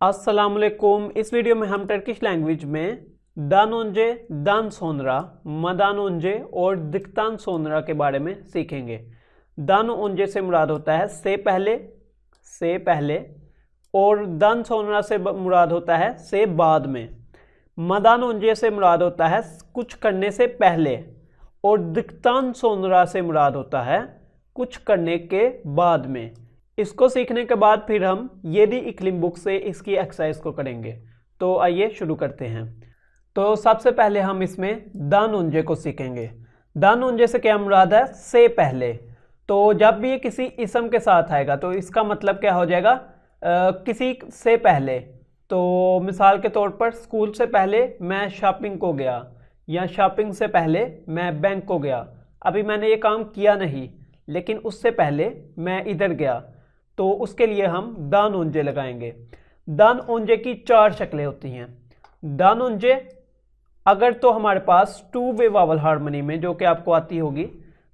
अस्सलामुअलैकुम। इस वीडियो में हम टर्किश लैंग्वेज में दान ओंजे, दान सोनरा, मदान ओंजे और दिक्तान सोनरा के बारे में सीखेंगे। दान ओंजे से मुराद होता है से पहले और दान सोनरा से मुराद होता है से बाद में। मदान ओंजे से मुराद होता है कुछ करने से पहले और दिक्तान सोनरा से मुराद होता है कुछ करने के बाद में। इसको सीखने के बाद फिर हम येदी इक्लिम बुक से इसकी एक्सरसाइज को करेंगे। तो आइए शुरू करते हैं। तो सबसे पहले हम इसमें दान ओंजे को सीखेंगे। दान ओंजे से क्या मुराद है? से पहले। तो जब भी ये किसी इसम के साथ आएगा तो इसका मतलब क्या हो जाएगा? किसी से पहले। तो मिसाल के तौर पर स्कूल से पहले मैं शॉपिंग को गया, या शॉपिंग से पहले मैं बैंक को गया। अभी मैंने ये काम किया नहीं, लेकिन उससे पहले मैं इधर गया, तो उसके लिए हम दान ओंजे लगाएंगे। दान ओंजे की 4 शक्लें होती हैं। दान ओंजे अगर तो हमारे पास टू वे वावल हार्मनी में, जो कि आपको आती होगी,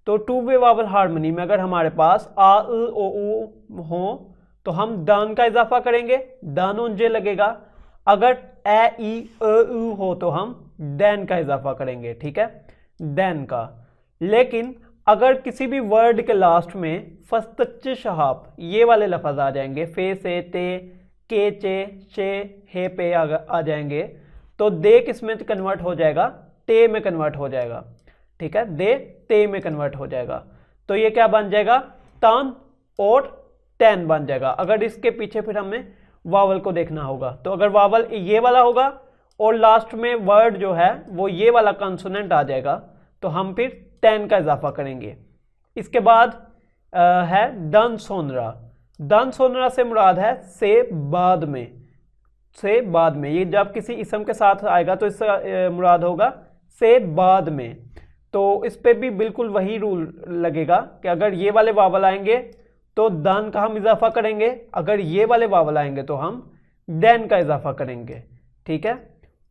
तो टू वे वावल हार्मनी में अगर हमारे पास आ ओ ऊ हो तो हम दान का इजाफा करेंगे, दान ओंजे लगेगा। अगर ए ई ऊ हो तो हम दैन का इजाफा करेंगे, ठीक है, दैन का। लेकिन अगर किसी भी वर्ड के लास्ट में फस्तच्चे शहाब ये वाले लफज आ जाएंगे, फे से ते के चे शे हे पे आ जाएंगे, तो दे किस में कन्वर्ट हो जाएगा? ते में कन्वर्ट हो जाएगा, ठीक है, दे ते में कन्वर्ट हो जाएगा। तो ये क्या बन जाएगा? तान और टैन बन जाएगा। अगर इसके पीछे फिर हमें वावल को देखना होगा, तो अगर वावल ये वाला होगा और लास्ट में वर्ड जो है वो ये वाला कंसोनेंट आ जाएगा, तो हम फिर टैन का इजाफा करेंगे। इसके बाद है दान सोनरा। दान सोनरा से मुराद है से बाद में। से बाद में, ये जब किसी इसम के साथ आएगा तो इससे मुराद होगा से बाद में। तो इस पे भी बिल्कुल वही रूल लगेगा कि अगर ये वाले वावल आएंगे तो दान का हम इजाफा करेंगे, अगर ये वाले वावल आएंगे तो हम दैन का इजाफा करेंगे, ठीक है।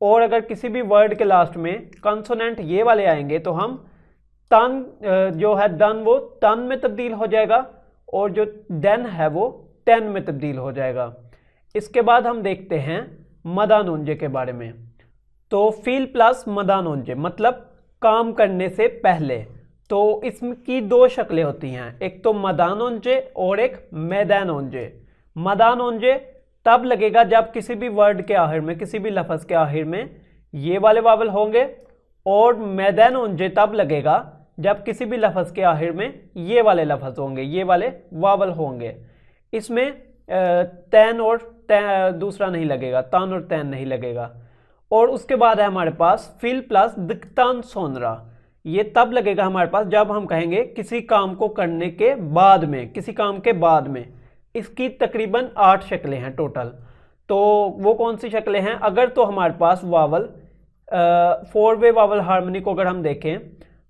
और अगर किसी भी वर्ड के लास्ट में कंसोनेंट ये वाले आएंगे तो हम तन जो है दन वो तन में तब्दील हो जाएगा और जो देन है वो टेन में तब्दील हो जाएगा। इसके बाद हम देखते हैं मदान ओंजे के बारे में। तो फील प्लस मदान ओंजे मतलब काम करने से पहले। तो इसकी 2 शक्लें होती हैं, एक तो मदान ओंजे और एक मैदान ओंजे। मदान ओंजे तब लगेगा जब किसी भी वर्ड के आखिर में, किसी भी लफ्ज़ के आखिर में ये वाले वावल होंगे, और मैदान ओंजे तब लगेगा जब किसी भी लफ्ज़ के आखिर में ये वाले लफ्ज़ होंगे, ये वाले वावल होंगे। इसमें तैन और दूसरा नहीं लगेगा, तान और तैन नहीं लगेगा। और उसके बाद है हमारे पास फिल प्लस दिक्तान सोनरा। ये तब लगेगा हमारे पास जब हम कहेंगे किसी काम को करने के बाद में, किसी काम के बाद में। इसकी तकरीबन 8 शक्लें हैं टोटल। तो वो कौन सी शक्लें हैं? अगर तो हमारे पास वावल 4 वे वावल हार्मनी को अगर हम देखें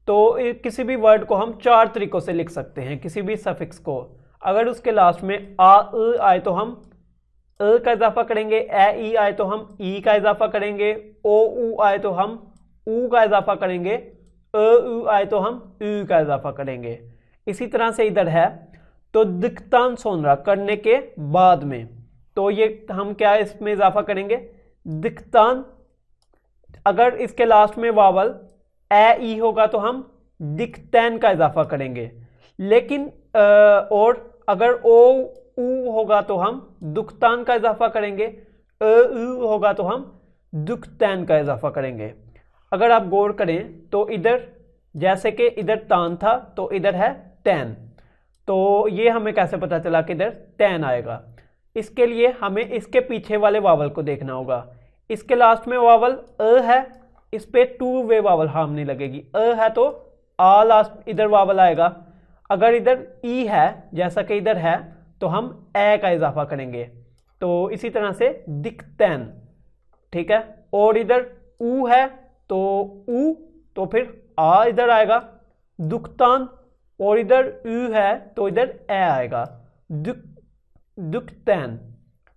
तो किसी भी वर्ड को हम 4 तरीकों से लिख सकते हैं। किसी भी सफिक्स को अगर उसके लास्ट में आ आए तो हम का इजाफा करेंगे, ए ई आए तो हम ई का इजाफा करेंगे, ओ ऊ आए तो हम ऊ का इजाफा करेंगे, ऊ आए तो हम ऊ का इजाफा करेंगे। इसी तरह से इधर है तो दिक्तान सोनरा करने के बाद में, तो ये हम क्या इसमें इजाफा करेंगे? दिक्तान। अगर इसके लास्ट में वावल ए ई होगा तो हम दिक्तैन का इजाफा करेंगे। लेकिन और अगर ओ ऊ होगा तो हम दुक्तान का इजाफा करेंगे, ऊ होगा तो हम दुक्तैन का इजाफा करेंगे। अगर आप गौर करें तो इधर जैसे कि इधर तान था तो इधर है टैन। तो ये हमें कैसे पता चला कि इधर टैन आएगा? इसके लिए हमें इसके पीछे वाले वावल को देखना होगा। इसके लास्ट में वावल है, इस पे 2 वे वावल हार्मनी लगेगी। है तो आ लास्ट इधर वावल आएगा। अगर इधर ई है जैसा कि इधर है तो हम ए का इजाफा करेंगे। तो इसी तरह से दिक्तैन, ठीक है। और इधर ऊ है तो ऊ, तो फिर आ इधर आएगा, दुक्तान। और इधर ऊ है तो इधर ए आएगा, दुक्तैन,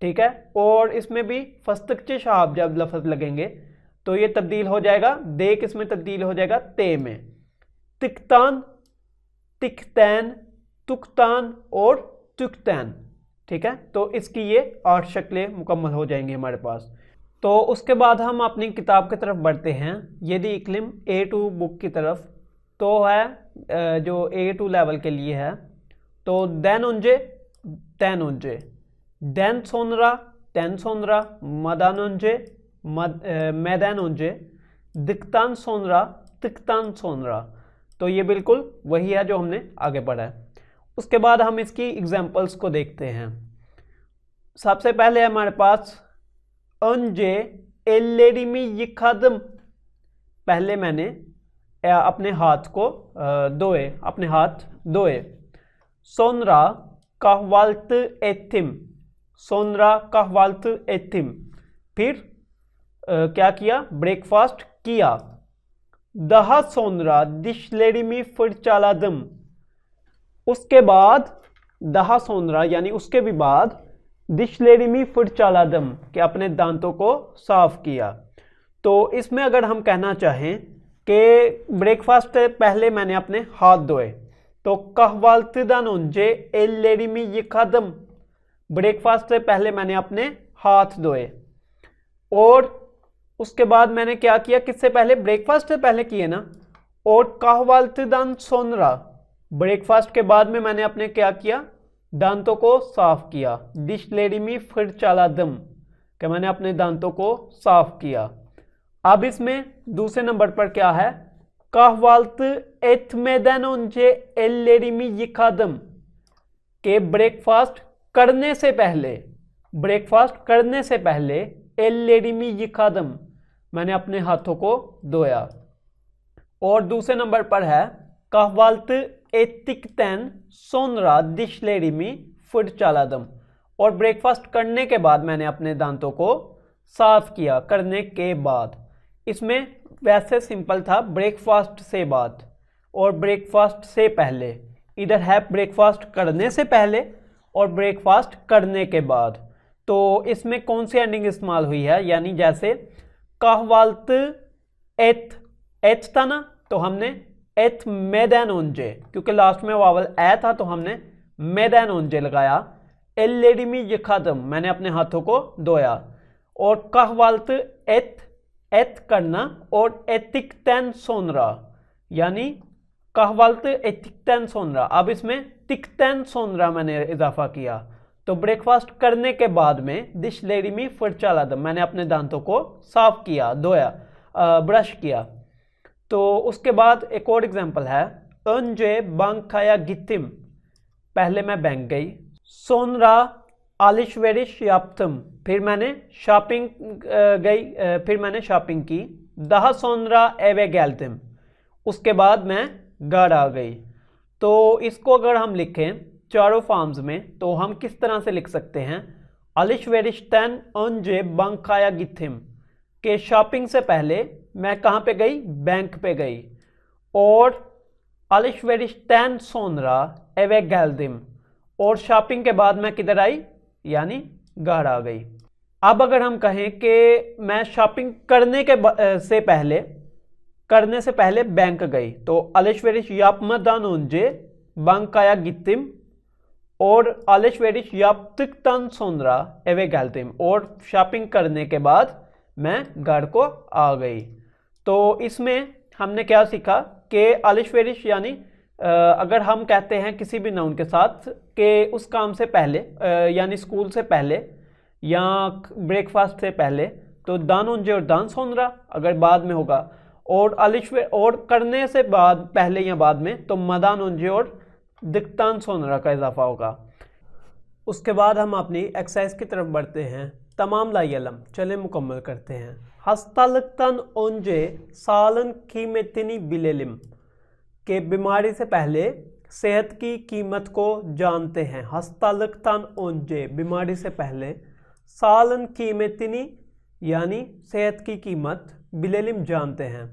ठीक है। और इसमें भी फस्तक्चे शहाब जब लफ्ज लगेंगे तो ये तब्दील हो जाएगा, दे किस में तब्दील हो जाएगा? ते में। तिक्तान, तिक्तैन, तुक्तान और तुक्तैन, ठीक है, तो इसकी ये 8 शक्लें मुकम्मल हो जाएंगी हमारे पास। तो उसके बाद हम अपनी किताब की तरफ बढ़ते हैं, यदि इक्लिम A2 बुक की तरफ। तो है जो A2 लेवल के लिए है, तो दैन उंजे तैन उंजे, दैन सोनरा तैन सोनरा, मदान उंजे मैदान उंजे, दिक्तान सोनरा तिक्तान सोनरा। तो ये बिल्कुल वही है जो हमने आगे पढ़ा है। उसके बाद हम इसकी एग्जाम्पल्स को देखते हैं। सबसे पहले हमारे पास अंजे एलेडिमी यिखादम, पहले मैंने अपने हाथ को धोए, अपने हाथ धोए। सोनरा कहवाल्त एथिम, सोनरा कहवाल्त एथिम, फिर क्या किया, ब्रेकफास्ट किया। दहा सोनरा दिशलेडिमी फुरचालादम, उसके बाद दहा सोनरा यानी उसके भी बाद दिशलेडिमी फुरचालादम के अपने दांतों को साफ किया। तो इसमें अगर हम कहना चाहें कि ब्रेकफास्ट से पहले मैंने अपने हाथ धोए, तो कहवाल्तदान उंजे एलेडिमी यिखादम, ब्रेकफास्ट से पहले मैंने अपने हाथ धोए। और उसके बाद मैंने क्या किया, किससे पहले, ब्रेकफास्ट से पहले किए ना। और कहवाल्तदान सोनरा, ब्रेकफास्ट के बाद में मैंने अपने क्या किया, दांतों को साफ किया। दिशलेडिमी फुरचालादम, कि मैंने अपने दांतों को साफ किया। अब इसमें दूसरे नंबर पर क्या है, कहवाल्त एथमेदन उंजे एलेडिमी यिखादम, के ब्रेकफास्ट करने से पहले, ब्रेकफास्ट करने से पहले एलेडिमी यिखादम, मैंने अपने हाथों को धोया। और दूसरे नंबर पर है कहवाल्त एतिकतैन सोनरा दिशलेडिमी फुरचालादम, और ब्रेकफास्ट करने के बाद मैंने अपने दांतों को साफ किया, करने के बाद। इसमें वैसे सिंपल था ब्रेकफास्ट से बाद और ब्रेकफास्ट से पहले, इधर है ब्रेकफास्ट करने से पहले और ब्रेकफास्ट करने के बाद। तो इसमें कौन सी एंडिंग इस्तेमाल हुई है, यानी जैसे कहवाल्त एथ था ना, तो हमने एथ मैदान ओंजे, क्योंकि लास्ट में वावल ए था तो हमने मैदान ओंजे लगाया। एलेडिमी यिखादम, मैंने अपने हाथों को धोया। और कहवाल्त एथ करना, और एतिकतैन सोनरा, यानी कहवाल्त एतिकतैन सोनरा। अब इसमें तिकतैन सोनरा मैंने इजाफा किया। तो ब्रेकफास्ट करने के बाद में दिशलेडिमी फुरचालादम, मैंने अपने दांतों को साफ किया, धोया, ब्रश किया। तो उसके बाद एक और एग्जांपल है, अंजे बांखाया गितिम, पहले मैं बैंक गई। सोनरा आलिशवेरिश याप्तम, फिर मैंने शॉपिंग गई, फिर मैंने शॉपिंग की। दहा सोनरा एवे गैल्तिम, उसके बाद मैं घर आ गई। तो इसको अगर हम लिखें चारों फॉर्म्स में, तो हम किस तरह से लिख सकते हैं, आलिशवेरिश्तैन अंजे बांखाया गितिम, के शॉपिंग से पहले मैं कहाँ पे गई, बैंक पे गई। और आलिशवेरिश्तैन सोनरा एवे गैल्दिम, और शॉपिंग के बाद मैं किधर आई, यानी घर आ गई। अब अगर हम कहें कि मैं शॉपिंग करने के से पहले बैंक गई, तो आलिशवेरिश यापमदान उंजे बांकाया गितिम, और आलिशवेरिश याप्तिकतान सोनरा एवे गैल्दिम, और शॉपिंग करने के बाद मैं घर को आ गई। तो इसमें हमने क्या सीखा कि आलिशवेरिश यानी अगर हम कहते हैं किसी भी नाउन के साथ कि उस काम से पहले, यानी स्कूल से पहले या ब्रेकफास्ट से पहले, तो दान उंजे और दान सोनरा अगर बाद में होगा, और और करने से बाद, पहले या बाद में, तो मदान उंजे और दिक्तान सोनरा का इजाफा होगा। उसके बाद हम अपनी एक्सरसाइज की तरफ बढ़ते हैं। तमाम लाइलम, चले मुकम्मल करते हैं। हस्तालकतन ओंजे सालन कीमतिनी बिलेलिम, के बीमारी से पहले सेहत की कीमत को जानते हैं। हस्तालकतन ओंजे, बीमारी से पहले, सालन कीमतिनी यानी सेहत की कीमत, बिलेलिम जानते हैं।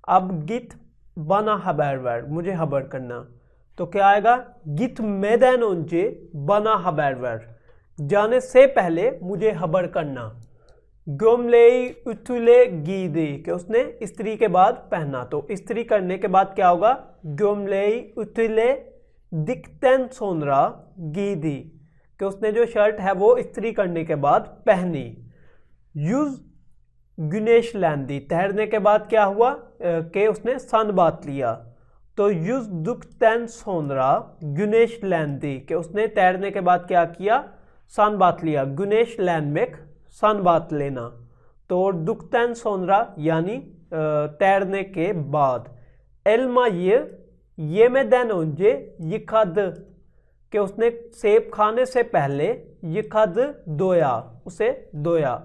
अब गित बना हबैरवर, मुझे हबर करना, तो क्या आएगा, गित मैदान ओंजे बना हबैरवर, जाने से पहले मुझे हबर करना। गोमले उतुले गीदी, कि उसने इस्त्री के बाद पहना, तो इस्त्री करने के बाद क्या होगा, गोमले उतुले दिक्तन सोनरा गीदी, कि उसने जो शर्ट है वो इस्त्री करने के बाद पहनी। युज गुनेश लैंदी, तैरने के बाद क्या हुआ कि उसने सन बात लिया। तो युज दुख तैन सोनरा गुनेश लैंदी, कि उसने तैरने के बाद क्या किया, सन बात लिया। गुनेश लैंडमेक, सन बात लेना। तो दुख तैन सोनरा यानी तैरने के बाद। एल्मा ये में दैन ओंजे यिखाद, कि उसने सेब खाने से पहले यिखाद दोया, उसे दोया।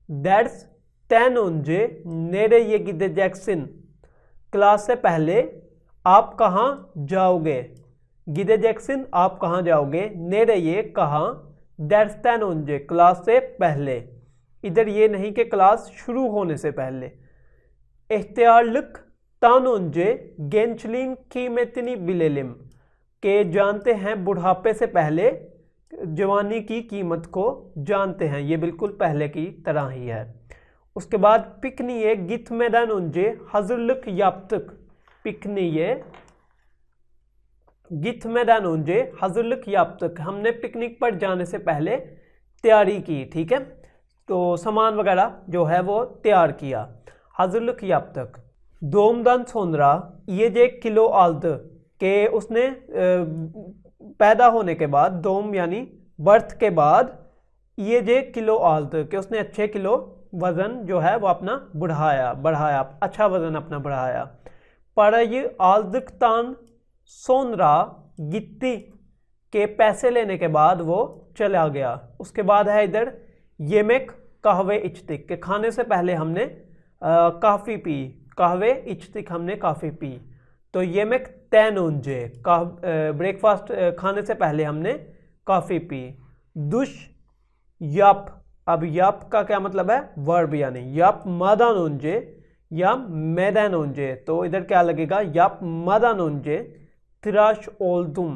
दैट्स तैन ओंजे नेरे ये गिदे जैक्सन, क्लास से पहले आप कहाँ जाओगे। गिदे जैक्सन आप कहाँ जाओगे, नेरे ये कहाँ, दैट्स तैन ओंजे क्लास से पहले। इधर ये नहीं कि क्लास शुरू होने से पहले। इख्तियारलुक तानोंजे गेंचलिन कीमतनी बिलेलिम, के जानते हैं बुढ़ापे से पहले जवानी की कीमत को जानते हैं, ये बिल्कुल पहले की तरह ही है। उसके बाद पिकनिये गित मैदान उंजे हजरलुक याप्तक, पिकनिये गित मैदान उंजे हजरलुक याप्तक, हमने पिकनिक पर जाने से पहले तैयारी की, ठीक है, तो सामान वगैरह जो है वो तैयार किया। हजरलुक याप्तक दोमदान सोनरा ये जे किलो आल्द, के उसने पैदा होने के बाद, दोम यानी बर्थ के बाद, ये जे किलो आल्द, के उसने अच्छे किलो वज़न जो है वो अपना बढ़ाया, अच्छा वज़न अपना बढ़ाया। पर ये आल्दकतान सोनरा गित्ती, के पैसे लेने के बाद वो चला गया। उसके बाद है इधर येमेक कहवे इच्तिक, के खाने से पहले हमने काफ़ी पी, कहवे इच्तिक हमने काफ़ी पी। तो येमेक तैन ओंजे, ब्रेकफास्ट खाने से पहले हमने काफ़ी पी। दुश याप, अब याप का क्या मतलब है, वर्ब, यानी याप मादान ओंजे या मैदान ओंजे, तो इधर क्या लगेगा, याप मादान ओंजे तिराश ओल्दुम,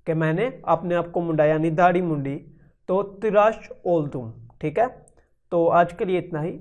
कि मैंने अपने आप को मुंडा यानी दाढ़ी मुंडी, तो तिराश ओल्दुम, ठीक है। तो आज के लिए इतना ही।